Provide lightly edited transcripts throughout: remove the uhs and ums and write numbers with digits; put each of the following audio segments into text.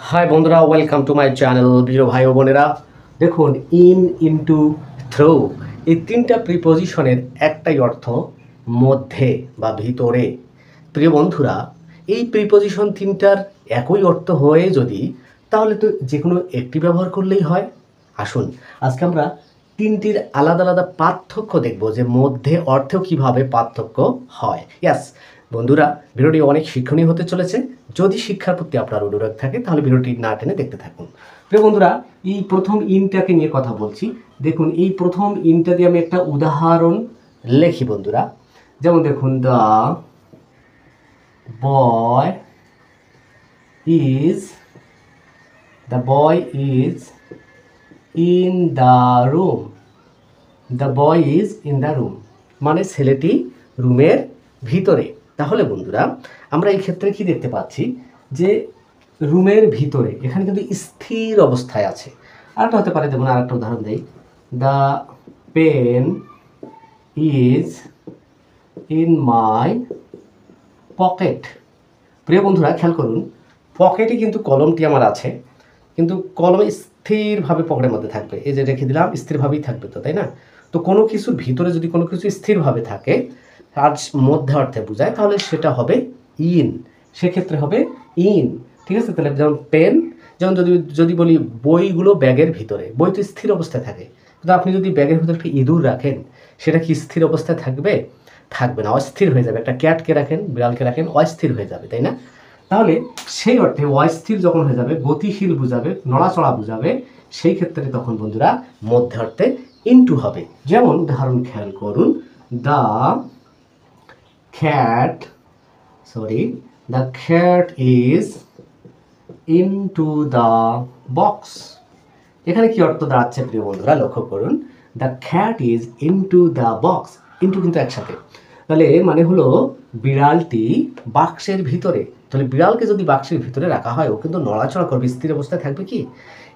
High বন্ধুরা, welcome to my channel. প্রিয় ভাই ও বোনেরা, দেখুন ইন, ইনটু, থ্রু এই তিনটা প্রিপোজিশনের একটাই অর্থ মধ্যে বা ভিতরে। প্রিয় বন্ধুরা, এই প্রিপোজিশন তিনটার একই অর্থ হয়ে যদি, তাহলে তো যে কোনো একটি ব্যবহার করলেই হয়। আসুন আজকে আমরা তিনটির আলাদা আলাদা পার্থক্য দেখব, যে মধ্যে অর্থেও কিভাবে পার্থক্য হয়। ইয়াস বন্ধুরা, ভিডিওটি অনেক শিক্ষণীয় হতে চলেছে। যদি শিক্ষার প্রতি আপনার অনুরোধ থাকে তাহলে ভিডিওটি না টেনে দেখতে থাকুন। প্রিয় বন্ধুরা, এই প্রথম ইনটাকে নিয়ে কথা বলছি। দেখুন, এই প্রথম ইনটা দিয়ে আমি একটা উদাহরণ লেখি বন্ধুরা। যেমন দেখুন, boy is the boy is in the room. The boy is in the room মানে ছেলেটি রুমের ভিতরে। তাহলে বন্ধুরা, আমরা এই ক্ষেত্রে কি দেখতে পাচ্ছি, যে রুমের ভিতরে এখানে কিন্তু স্থির অবস্থায় আছে। আরেকটা হতে পারে, দেখুন আরেকটা উদাহরণ দেই, the pen is in my pocket. প্রিয় বন্ধুরা, খেয়াল করুন, পকেটে কিন্তু কলমটি আমার আছে, কিন্তু কলম স্থিরভাবে পকেটের মধ্যে থাকবে। এই যে রেখে দিলাম, স্থিরভাবেই থাকবে তো, তাই না? তো কোনো কিছুর ভিতরে যদি কোনো কিছু স্থিরভাবে থাকে আর মধ্যে অর্থে বোঝায়, তাহলে সেটা হবে ইন। সেক্ষেত্রে হবে ইন। ঠিক আছে? তাহলে যেমন পেন, যেমন যদি যদি বলি বইগুলো ব্যাগের ভিতরে, বই তো স্থির অবস্থায় থাকে, কিন্তু আপনি যদি ব্যাগের ভিতরে একটা ইঁদুর রাখেন, সেটা কি স্থির অবস্থায় থাকবে? থাকবে না, অস্থির হয়ে যাবে। একটা ক্যাটকে রাখেন, বিড়ালকে রাখেন, অস্থির হয়ে যাবে, তাই না? তাহলে সেই অর্থে অস্থির যখন হয়ে যাবে, গতিশীল বুঝাবে, নড়াচড়া বুঝাবে, সেই ক্ষেত্রে তখন বন্ধুরা মধ্যে অর্থে ইনটু হবে। যেমন উদাহরণ খেয়াল করুন, the খ্যাট the খ্যাট is into the box. এখানে কি অর্থ দাঁড়াচ্ছে প্রিয় বন্ধুরা, লক্ষ্য করুন, the খ্যাট is into the box. Into কিন্তু একসাথে, তাহলে মানে হলো বিড়ালটি বাক্সের ভিতরে। তাহলে বিড়ালকে যদি বাক্সের ভিতরে রাখা হয়, ও কিন্তু নড়াচড়া করবে, স্থির অবস্থায় থাকবে কি?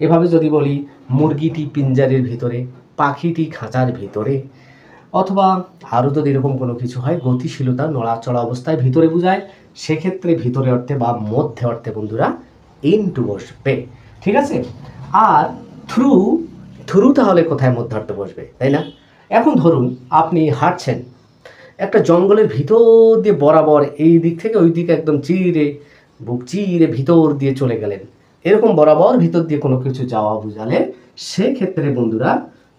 এভাবে যদি বলি মুরগিটি পিঞ্জারের ভিতরে, পাখিটি খাঁচার ভিতরে, অথবা আরও যদি এরকম কোনো কিছু হয়, গতিশীলতা, নড়াচড়া অবস্থায় ভিতরে বোঝায়, সেক্ষেত্রে ভিতরে অর্থে বা মধ্যে অর্থে বন্ধুরা ইনটু বসবে। ঠিক আছে? আর থ্রু, থ্রু তাহলে কোথায় মধ্যে অর্থে বসবে, তাই না? এখন ধরুন আপনি হাঁটছেন একটা জঙ্গলের ভিতর দিয়ে, বরাবর এই দিক থেকে ওই দিকে একদম বুক চিরে ভিতর দিয়ে চলে গেলেন। এরকম বরাবর ভিতর দিয়ে কোনো কিছু যাওয়া বুঝালে সেক্ষেত্রে বন্ধুরা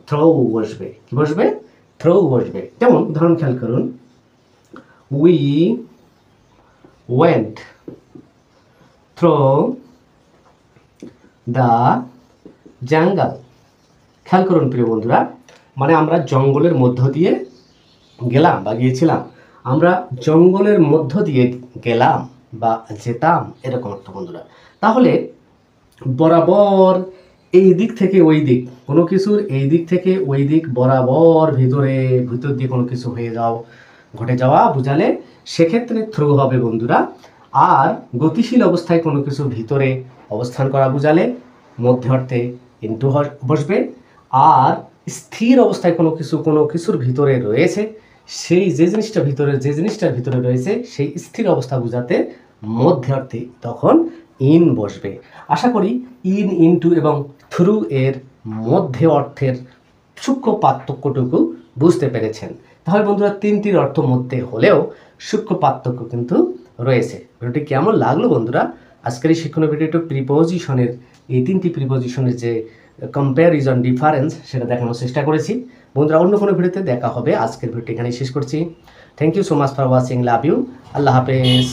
থ্রো বসবে। কি বসবে? থ্রো বসবে। যেমন উদাহরণ খেয়াল করুন, we went throw the jungle. খেয়াল করুন প্রিয় বন্ধুরা, মানে আমরা জঙ্গলের মধ্য দিয়ে গেলাম বা গিয়েছিলাম, আমরা জঙ্গলের মধ্য দিয়ে গেলাম বা যেতাম, এরকম অর্থ বন্ধুরা। তাহলে বরাবর এই দিক থেকে ওই দিক, কোনো কিছুর এই দিক থেকে ওই দিক বরাবর ভিতর দিয়ে কোনো কিছু ঘটে যাওয়া বুঝালে সেক্ষেত্রে থ্রু হবে বন্ধুরা। আর গতিশীল অবস্থায় কোনো কিছু ভিতরে অবস্থান করা বুঝালে মধ্যে অর্থে ইনটু বসবে। আর স্থির অবস্থায় কোনো কিছুর ভিতরে রয়েছে, সেই যে জিনিসটার ভিতরে রয়েছে, সেই স্থির অবস্থা বোঝাতে মধ্যে অর্থে তখন ইন বসবে। আশা করি ইন, ইনটু এবং থ্রু এর মধ্যে অর্থের সূক্ষ্ম পার্থক্যটুকু বুঝতে পেরেছেন। তাহলে বন্ধুরা, তিনটির অর্থ মধ্যে হলেও সূক্ষ্ম পার্থক্য কিন্তু রয়েছে। ভিডিওটি কেমন লাগলো বন্ধুরা? আজকের এই শিক্ষণীয় ভিডিওটি প্রিপোজিশনের, এই তিনটি প্রিপোজিশনের যে কম্প্যারিজন, ডিফারেন্স, সেটা দেখানোর চেষ্টা করেছি। বন্ধুরা, অন্য কোনো ভিডিওতে দেখা হবে। আজকের ভিডিওটি এখানেই শেষ করছি। Thank you so much for watching. Love you. Allah হাফেজ।